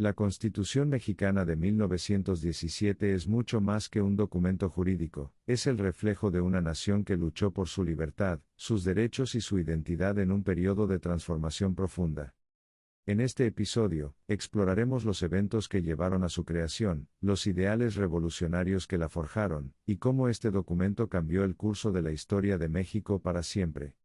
La Constitución Mexicana de 1917 es mucho más que un documento jurídico, es el reflejo de una nación que luchó por su libertad, sus derechos y su identidad en un periodo de transformación profunda. En este episodio, exploraremos los eventos que llevaron a su creación, los ideales revolucionarios que la forjaron, y cómo este documento cambió el curso de la historia de México para siempre.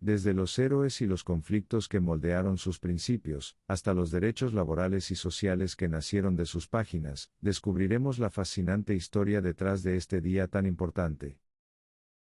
Desde los héroes y los conflictos que moldearon sus principios, hasta los derechos laborales y sociales que nacieron de sus páginas, descubriremos la fascinante historia detrás de este día tan importante.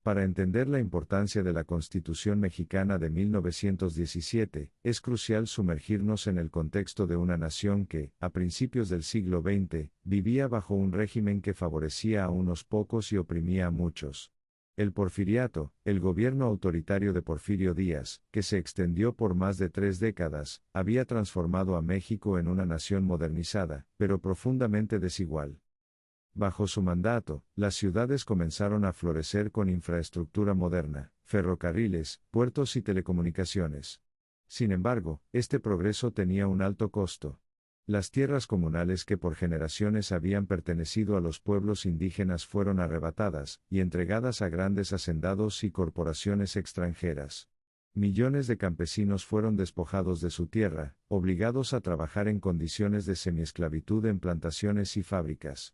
Para entender la importancia de la Constitución Mexicana de 1917, es crucial sumergirnos en el contexto de una nación que, a principios del siglo XX, vivía bajo un régimen que favorecía a unos pocos y oprimía a muchos. El porfiriato, el gobierno autoritario de Porfirio Díaz, que se extendió por más de 3 décadas, había transformado a México en una nación modernizada, pero profundamente desigual. Bajo su mandato, las ciudades comenzaron a florecer con infraestructura moderna, ferrocarriles, puertos y telecomunicaciones. Sin embargo, este progreso tenía un alto costo. Las tierras comunales que por generaciones habían pertenecido a los pueblos indígenas fueron arrebatadas y entregadas a grandes hacendados y corporaciones extranjeras. Millones de campesinos fueron despojados de su tierra, obligados a trabajar en condiciones de semiesclavitud en plantaciones y fábricas.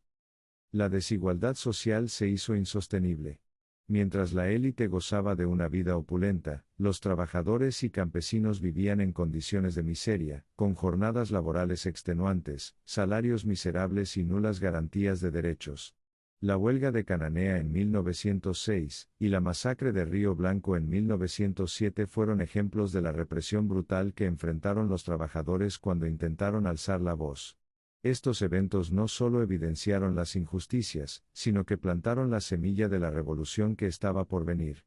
La desigualdad social se hizo insostenible. Mientras la élite gozaba de una vida opulenta, los trabajadores y campesinos vivían en condiciones de miseria, con jornadas laborales extenuantes, salarios miserables y nulas garantías de derechos. La huelga de Cananea en 1906, y la masacre de Río Blanco en 1907 fueron ejemplos de la represión brutal que enfrentaron los trabajadores cuando intentaron alzar la voz. Estos eventos no solo evidenciaron las injusticias, sino que plantaron la semilla de la revolución que estaba por venir.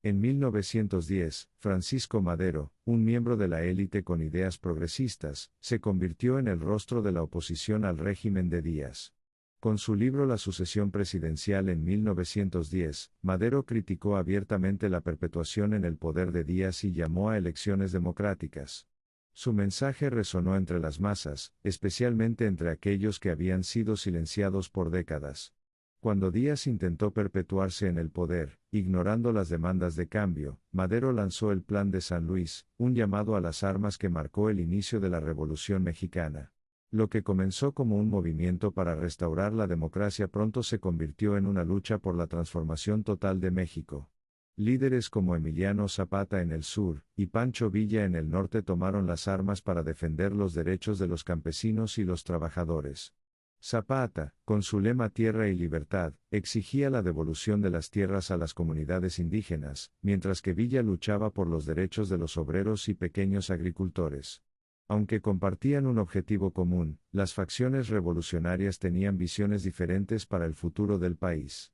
En 1910, Francisco Madero, un miembro de la élite con ideas progresistas, se convirtió en el rostro de la oposición al régimen de Díaz. Con su libro La sucesión presidencial en 1910, Madero criticó abiertamente la perpetuación en el poder de Díaz y llamó a elecciones democráticas. Su mensaje resonó entre las masas, especialmente entre aquellos que habían sido silenciados por décadas. Cuando Díaz intentó perpetuarse en el poder, ignorando las demandas de cambio, Madero lanzó el Plan de San Luis, un llamado a las armas que marcó el inicio de la Revolución Mexicana. Lo que comenzó como un movimiento para restaurar la democracia pronto se convirtió en una lucha por la transformación total de México. Líderes como Emiliano Zapata en el sur, y Pancho Villa en el norte tomaron las armas para defender los derechos de los campesinos y los trabajadores. Zapata, con su lema Tierra y Libertad, exigía la devolución de las tierras a las comunidades indígenas, mientras que Villa luchaba por los derechos de los obreros y pequeños agricultores. Aunque compartían un objetivo común, las facciones revolucionarias tenían visiones diferentes para el futuro del país.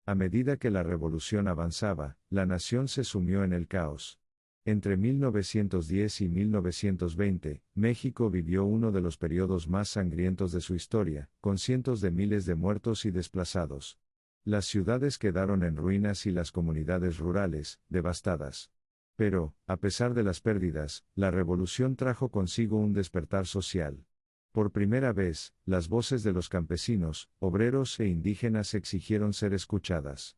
A medida que la revolución avanzaba, la nación se sumió en el caos. Entre 1910 y 1920, México vivió uno de los periodos más sangrientos de su historia, con cientos de miles de muertos y desplazados. Las ciudades quedaron en ruinas y las comunidades rurales, devastadas. Pero, a pesar de las pérdidas, la revolución trajo consigo un despertar social. Por primera vez, las voces de los campesinos, obreros e indígenas exigieron ser escuchadas.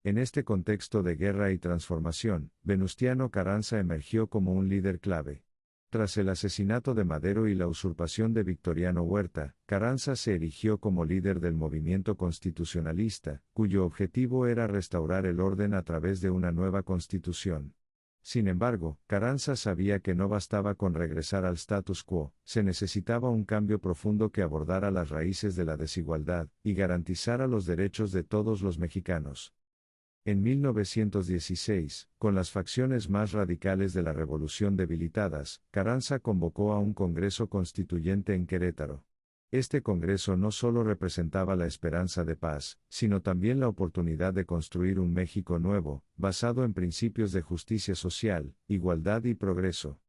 En este contexto de guerra y transformación, Venustiano Carranza emergió como un líder clave. Tras el asesinato de Madero y la usurpación de Victoriano Huerta, Carranza se erigió como líder del movimiento constitucionalista, cuyo objetivo era restaurar el orden a través de una nueva constitución. Sin embargo, Carranza sabía que no bastaba con regresar al status quo, se necesitaba un cambio profundo que abordara las raíces de la desigualdad, y garantizara los derechos de todos los mexicanos. En 1916, con las facciones más radicales de la revolución debilitadas, Carranza convocó a un Congreso Constituyente en Querétaro. Este Congreso no solo representaba la esperanza de paz, sino también la oportunidad de construir un México nuevo, basado en principios de justicia social, igualdad y progreso.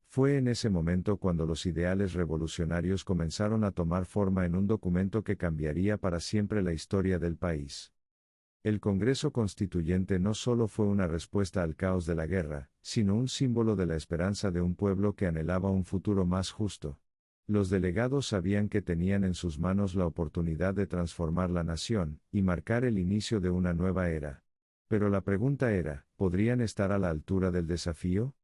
Fue en ese momento cuando los ideales revolucionarios comenzaron a tomar forma en un documento que cambiaría para siempre la historia del país. El Congreso Constituyente no solo fue una respuesta al caos de la guerra, sino un símbolo de la esperanza de un pueblo que anhelaba un futuro más justo. Los delegados sabían que tenían en sus manos la oportunidad de transformar la nación, y marcar el inicio de una nueva era. Pero la pregunta era, ¿podrían estar a la altura del desafío?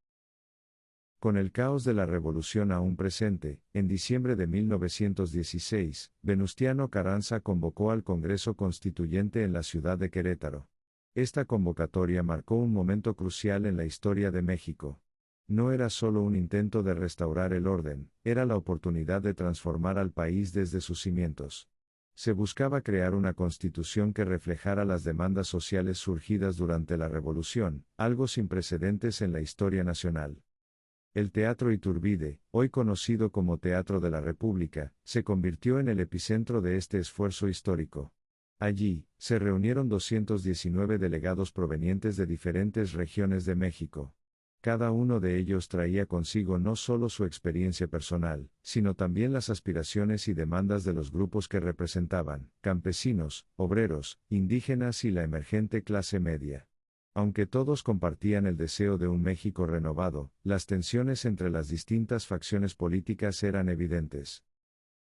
Con el caos de la revolución aún presente, en diciembre de 1916, Venustiano Carranza convocó al Congreso Constituyente en la ciudad de Querétaro. Esta convocatoria marcó un momento crucial en la historia de México. No era solo un intento de restaurar el orden, era la oportunidad de transformar al país desde sus cimientos. Se buscaba crear una constitución que reflejara las demandas sociales surgidas durante la revolución, algo sin precedentes en la historia nacional. El Teatro Iturbide, hoy conocido como Teatro de la República, se convirtió en el epicentro de este esfuerzo histórico. Allí, se reunieron 219 delegados provenientes de diferentes regiones de México. Cada uno de ellos traía consigo no solo su experiencia personal, sino también las aspiraciones y demandas de los grupos que representaban, campesinos, obreros, indígenas y la emergente clase media. Aunque todos compartían el deseo de un México renovado, las tensiones entre las distintas facciones políticas eran evidentes.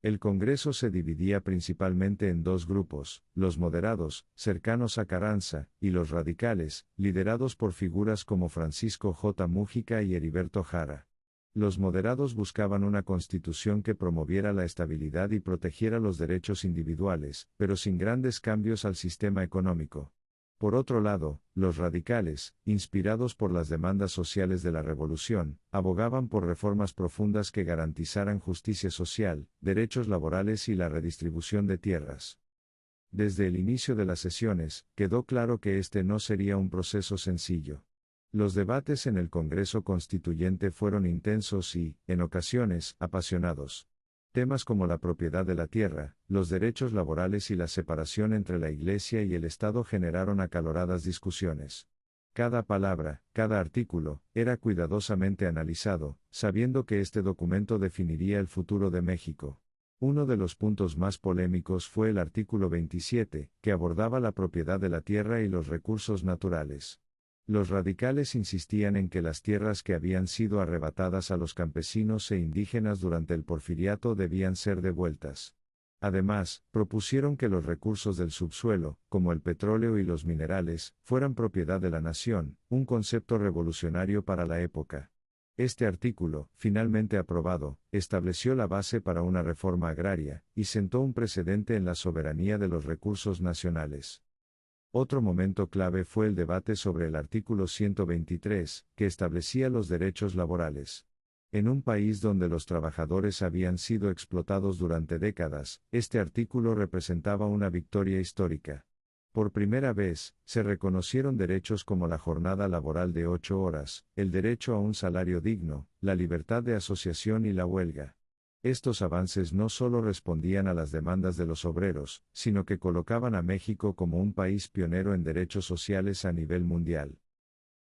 El Congreso se dividía principalmente en dos grupos, los moderados, cercanos a Carranza, y los radicales, liderados por figuras como Francisco J. Múgica y Heriberto Jara. Los moderados buscaban una constitución que promoviera la estabilidad y protegiera los derechos individuales, pero sin grandes cambios al sistema económico. Por otro lado, los radicales, inspirados por las demandas sociales de la revolución, abogaban por reformas profundas que garantizaran justicia social, derechos laborales y la redistribución de tierras. Desde el inicio de las sesiones, quedó claro que este no sería un proceso sencillo. Los debates en el Congreso Constituyente fueron intensos y, en ocasiones, apasionados. Temas como la propiedad de la tierra, los derechos laborales y la separación entre la Iglesia y el Estado generaron acaloradas discusiones. Cada palabra, cada artículo, era cuidadosamente analizado, sabiendo que este documento definiría el futuro de México. Uno de los puntos más polémicos fue el artículo 27, que abordaba la propiedad de la tierra y los recursos naturales. Los radicales insistían en que las tierras que habían sido arrebatadas a los campesinos e indígenas durante el Porfiriato debían ser devueltas. Además, propusieron que los recursos del subsuelo, como el petróleo y los minerales, fueran propiedad de la nación, un concepto revolucionario para la época. Este artículo, finalmente aprobado, estableció la base para una reforma agraria, y sentó un precedente en la soberanía de los recursos nacionales. Otro momento clave fue el debate sobre el artículo 123, que establecía los derechos laborales. En un país donde los trabajadores habían sido explotados durante décadas, este artículo representaba una victoria histórica. Por primera vez, se reconocieron derechos como la jornada laboral de 8 horas, el derecho a un salario digno, la libertad de asociación y la huelga. Estos avances no solo respondían a las demandas de los obreros, sino que colocaban a México como un país pionero en derechos sociales a nivel mundial.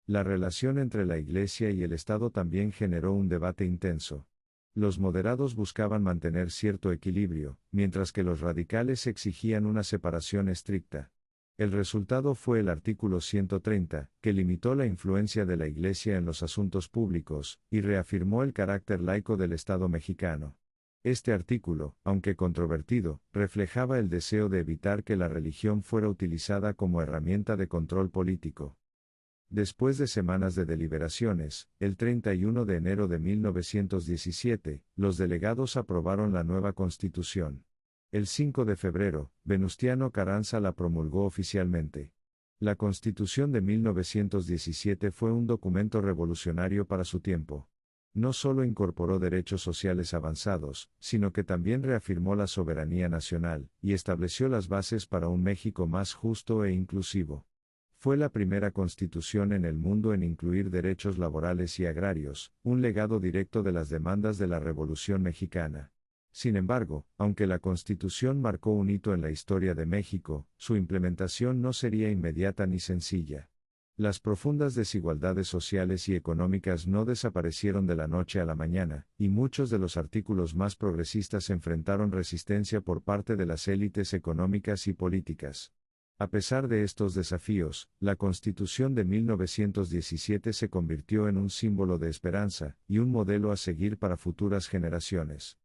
La relación entre la Iglesia y el Estado también generó un debate intenso. Los moderados buscaban mantener cierto equilibrio, mientras que los radicales exigían una separación estricta. El resultado fue el artículo 130, que limitó la influencia de la Iglesia en los asuntos públicos, y reafirmó el carácter laico del Estado mexicano. Este artículo, aunque controvertido, reflejaba el deseo de evitar que la religión fuera utilizada como herramienta de control político. Después de semanas de deliberaciones, el 31 de enero de 1917, los delegados aprobaron la nueva Constitución. El 5 de febrero, Venustiano Carranza la promulgó oficialmente. La Constitución de 1917 fue un documento revolucionario para su tiempo. No solo incorporó derechos sociales avanzados, sino que también reafirmó la soberanía nacional, y estableció las bases para un México más justo e inclusivo. Fue la primera constitución en el mundo en incluir derechos laborales y agrarios, un legado directo de las demandas de la Revolución Mexicana. Sin embargo, aunque la Constitución marcó un hito en la historia de México, su implementación no sería inmediata ni sencilla. Las profundas desigualdades sociales y económicas no desaparecieron de la noche a la mañana, y muchos de los artículos más progresistas enfrentaron resistencia por parte de las élites económicas y políticas. A pesar de estos desafíos, la Constitución de 1917 se convirtió en un símbolo de esperanza, y un modelo a seguir para futuras generaciones.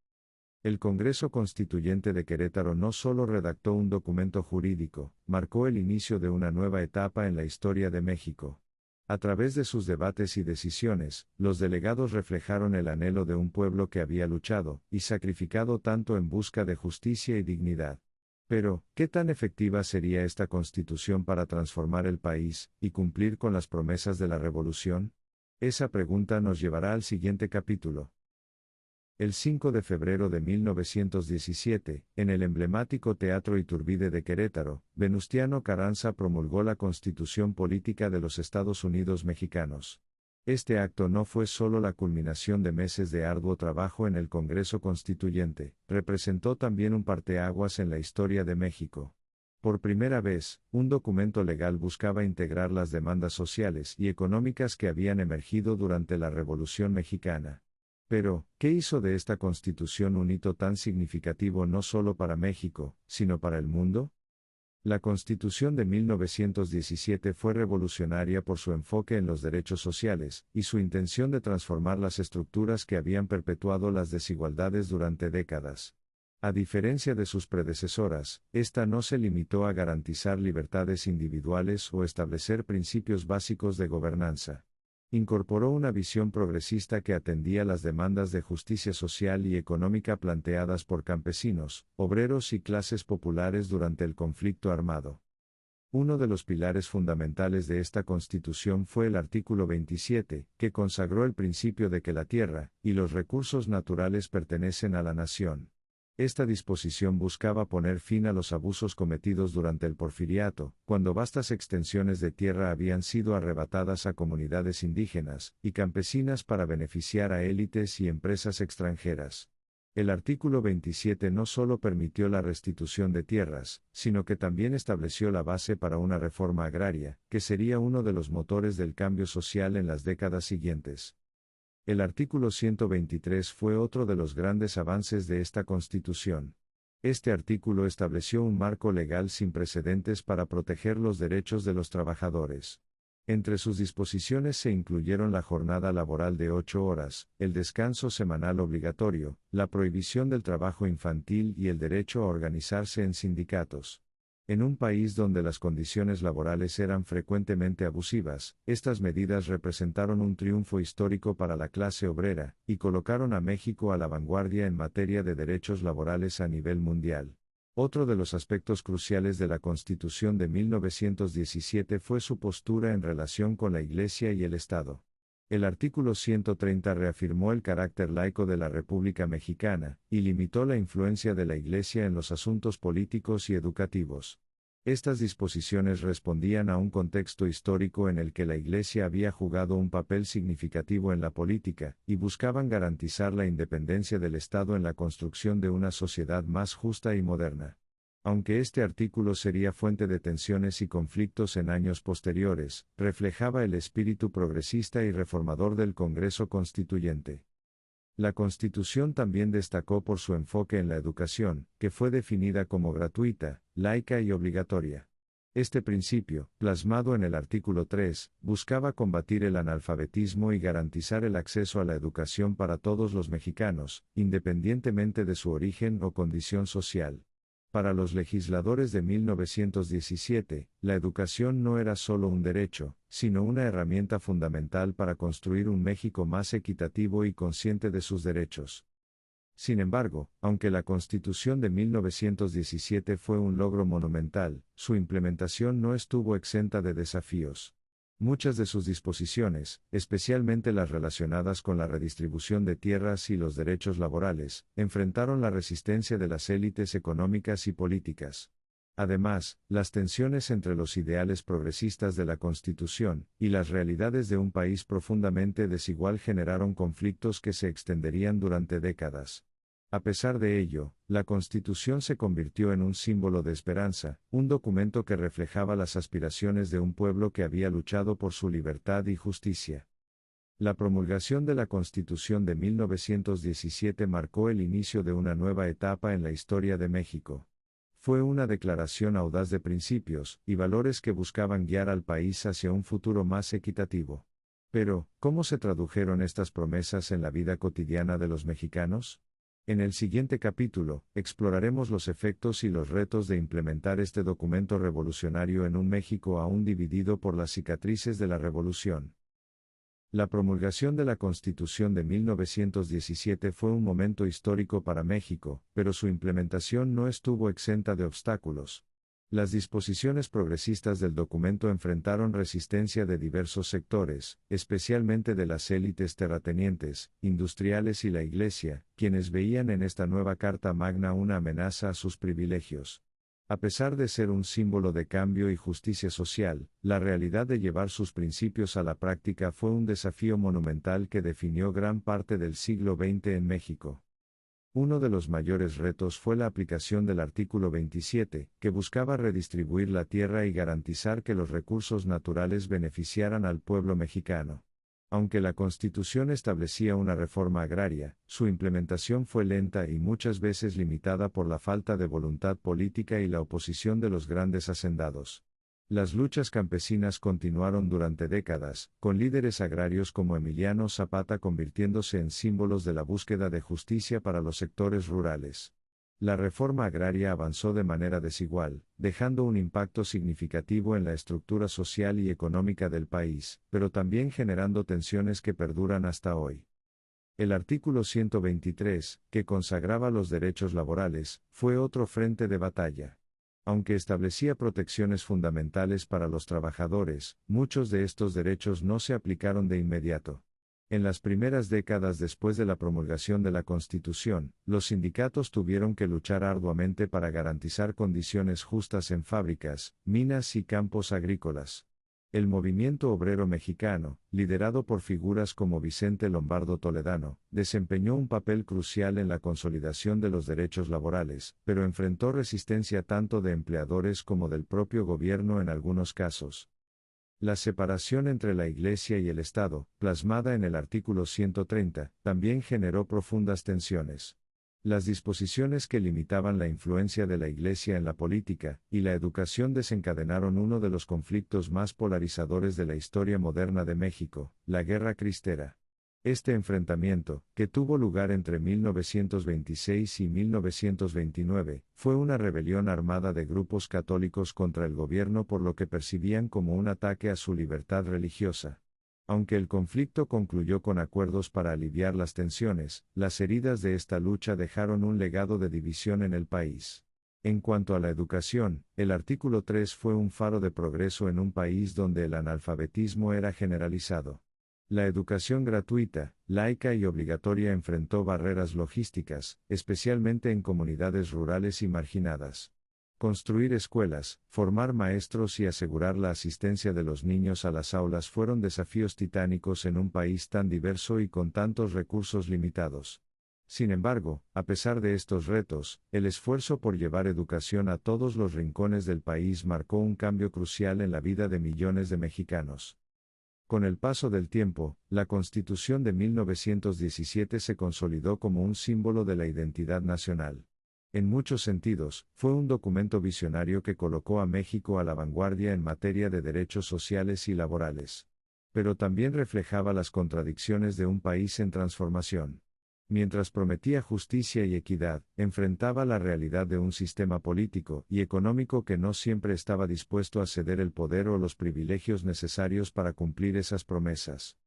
El Congreso Constituyente de Querétaro no solo redactó un documento jurídico, marcó el inicio de una nueva etapa en la historia de México. A través de sus debates y decisiones, los delegados reflejaron el anhelo de un pueblo que había luchado y sacrificado tanto en busca de justicia y dignidad. Pero, ¿qué tan efectiva sería esta Constitución para transformar el país y cumplir con las promesas de la Revolución? Esa pregunta nos llevará al siguiente capítulo. El 5 de febrero de 1917, en el emblemático Teatro Iturbide de Querétaro, Venustiano Carranza promulgó la Constitución Política de los Estados Unidos Mexicanos. Este acto no fue solo la culminación de meses de arduo trabajo en el Congreso Constituyente, representó también un parteaguas en la historia de México. Por primera vez, un documento legal buscaba integrar las demandas sociales y económicas que habían emergido durante la Revolución Mexicana. Pero, ¿qué hizo de esta Constitución un hito tan significativo no solo para México, sino para el mundo? La Constitución de 1917 fue revolucionaria por su enfoque en los derechos sociales, y su intención de transformar las estructuras que habían perpetuado las desigualdades durante décadas. A diferencia de sus predecesoras, esta no se limitó a garantizar libertades individuales o establecer principios básicos de gobernanza. Incorporó una visión progresista que atendía las demandas de justicia social y económica planteadas por campesinos, obreros y clases populares durante el conflicto armado. Uno de los pilares fundamentales de esta Constitución fue el artículo 27, que consagró el principio de que la tierra y los recursos naturales pertenecen a la nación. Esta disposición buscaba poner fin a los abusos cometidos durante el Porfiriato, cuando vastas extensiones de tierra habían sido arrebatadas a comunidades indígenas y campesinas para beneficiar a élites y empresas extranjeras. El artículo 27 no solo permitió la restitución de tierras, sino que también estableció la base para una reforma agraria, que sería uno de los motores del cambio social en las décadas siguientes. El artículo 123 fue otro de los grandes avances de esta Constitución. Este artículo estableció un marco legal sin precedentes para proteger los derechos de los trabajadores. Entre sus disposiciones se incluyeron la jornada laboral de 8 horas, el descanso semanal obligatorio, la prohibición del trabajo infantil y el derecho a organizarse en sindicatos. En un país donde las condiciones laborales eran frecuentemente abusivas, estas medidas representaron un triunfo histórico para la clase obrera, y colocaron a México a la vanguardia en materia de derechos laborales a nivel mundial. Otro de los aspectos cruciales de la Constitución de 1917 fue su postura en relación con la Iglesia y el Estado. El artículo 130 reafirmó el carácter laico de la República Mexicana, y limitó la influencia de la Iglesia en los asuntos políticos y educativos. Estas disposiciones respondían a un contexto histórico en el que la Iglesia había jugado un papel significativo en la política, y buscaban garantizar la independencia del Estado en la construcción de una sociedad más justa y moderna. Aunque este artículo sería fuente de tensiones y conflictos en años posteriores, reflejaba el espíritu progresista y reformador del Congreso Constituyente. La Constitución también destacó por su enfoque en la educación, que fue definida como gratuita, laica y obligatoria. Este principio, plasmado en el artículo 3, buscaba combatir el analfabetismo y garantizar el acceso a la educación para todos los mexicanos, independientemente de su origen o condición social. Para los legisladores de 1917, la educación no era solo un derecho, sino una herramienta fundamental para construir un México más equitativo y consciente de sus derechos. Sin embargo, aunque la Constitución de 1917 fue un logro monumental, su implementación no estuvo exenta de desafíos. Muchas de sus disposiciones, especialmente las relacionadas con la redistribución de tierras y los derechos laborales, enfrentaron la resistencia de las élites económicas y políticas. Además, las tensiones entre los ideales progresistas de la Constitución y las realidades de un país profundamente desigual generaron conflictos que se extenderían durante décadas. A pesar de ello, la Constitución se convirtió en un símbolo de esperanza, un documento que reflejaba las aspiraciones de un pueblo que había luchado por su libertad y justicia. La promulgación de la Constitución de 1917 marcó el inicio de una nueva etapa en la historia de México. Fue una declaración audaz de principios y valores que buscaban guiar al país hacia un futuro más equitativo. Pero, ¿cómo se tradujeron estas promesas en la vida cotidiana de los mexicanos? En el siguiente capítulo, exploraremos los efectos y los retos de implementar este documento revolucionario en un México aún dividido por las cicatrices de la revolución. La promulgación de la Constitución de 1917 fue un momento histórico para México, pero su implementación no estuvo exenta de obstáculos. Las disposiciones progresistas del documento enfrentaron resistencia de diversos sectores, especialmente de las élites terratenientes, industriales y la Iglesia, quienes veían en esta nueva Carta Magna una amenaza a sus privilegios. A pesar de ser un símbolo de cambio y justicia social, la realidad de llevar sus principios a la práctica fue un desafío monumental que definió gran parte del siglo XX en México. Uno de los mayores retos fue la aplicación del artículo 27, que buscaba redistribuir la tierra y garantizar que los recursos naturales beneficiaran al pueblo mexicano. Aunque la Constitución establecía una reforma agraria, su implementación fue lenta y muchas veces limitada por la falta de voluntad política y la oposición de los grandes hacendados. Las luchas campesinas continuaron durante décadas, con líderes agrarios como Emiliano Zapata convirtiéndose en símbolos de la búsqueda de justicia para los sectores rurales. La reforma agraria avanzó de manera desigual, dejando un impacto significativo en la estructura social y económica del país, pero también generando tensiones que perduran hasta hoy. El artículo 123, que consagraba los derechos laborales, fue otro frente de batalla. Aunque establecía protecciones fundamentales para los trabajadores, muchos de estos derechos no se aplicaron de inmediato. En las primeras décadas después de la promulgación de la Constitución, los sindicatos tuvieron que luchar arduamente para garantizar condiciones justas en fábricas, minas y campos agrícolas. El movimiento obrero mexicano, liderado por figuras como Vicente Lombardo Toledano, desempeñó un papel crucial en la consolidación de los derechos laborales, pero enfrentó resistencia tanto de empleadores como del propio gobierno en algunos casos. La separación entre la Iglesia y el Estado, plasmada en el artículo 130, también generó profundas tensiones. Las disposiciones que limitaban la influencia de la Iglesia en la política y la educación desencadenaron uno de los conflictos más polarizadores de la historia moderna de México, la Guerra Cristera. Este enfrentamiento, que tuvo lugar entre 1926 y 1929, fue una rebelión armada de grupos católicos contra el gobierno por lo que percibían como un ataque a su libertad religiosa. Aunque el conflicto concluyó con acuerdos para aliviar las tensiones, las heridas de esta lucha dejaron un legado de división en el país. En cuanto a la educación, el artículo 3 fue un faro de progreso en un país donde el analfabetismo era generalizado. La educación gratuita, laica y obligatoria enfrentó barreras logísticas, especialmente en comunidades rurales y marginadas. Construir escuelas, formar maestros y asegurar la asistencia de los niños a las aulas fueron desafíos titánicos en un país tan diverso y con tantos recursos limitados. Sin embargo, a pesar de estos retos, el esfuerzo por llevar educación a todos los rincones del país marcó un cambio crucial en la vida de millones de mexicanos. Con el paso del tiempo, la Constitución de 1917 se consolidó como un símbolo de la identidad nacional. En muchos sentidos, fue un documento visionario que colocó a México a la vanguardia en materia de derechos sociales y laborales. Pero también reflejaba las contradicciones de un país en transformación. Mientras prometía justicia y equidad, enfrentaba la realidad de un sistema político y económico que no siempre estaba dispuesto a ceder el poder o los privilegios necesarios para cumplir esas promesas.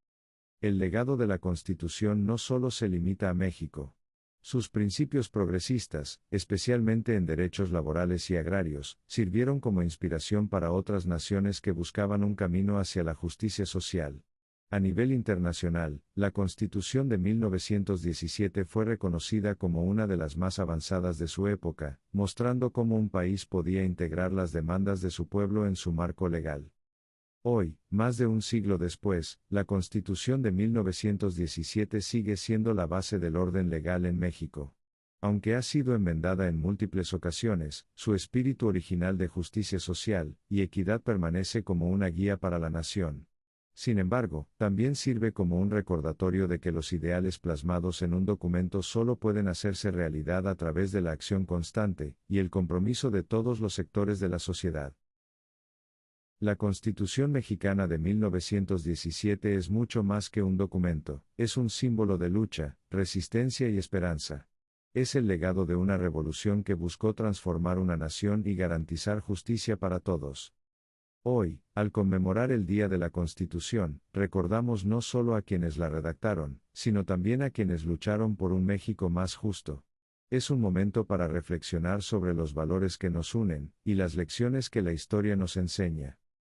El legado de la Constitución no solo se limita a México. Sus principios progresistas, especialmente en derechos laborales y agrarios, sirvieron como inspiración para otras naciones que buscaban un camino hacia la justicia social. A nivel internacional, la Constitución de 1917 fue reconocida como una de las más avanzadas de su época, mostrando cómo un país podía integrar las demandas de su pueblo en su marco legal. Hoy, más de un siglo después, la Constitución de 1917 sigue siendo la base del orden legal en México. Aunque ha sido enmendada en múltiples ocasiones, su espíritu original de justicia social y equidad permanece como una guía para la nación. Sin embargo, también sirve como un recordatorio de que los ideales plasmados en un documento solo pueden hacerse realidad a través de la acción constante y el compromiso de todos los sectores de la sociedad. La Constitución mexicana de 1917 es mucho más que un documento, es un símbolo de lucha, resistencia y esperanza. Es el legado de una revolución que buscó transformar una nación y garantizar justicia para todos. Hoy, al conmemorar el Día de la Constitución, recordamos no solo a quienes la redactaron, sino también a quienes lucharon por un México más justo. Es un momento para reflexionar sobre los valores que nos unen, y las lecciones que la historia nos enseña.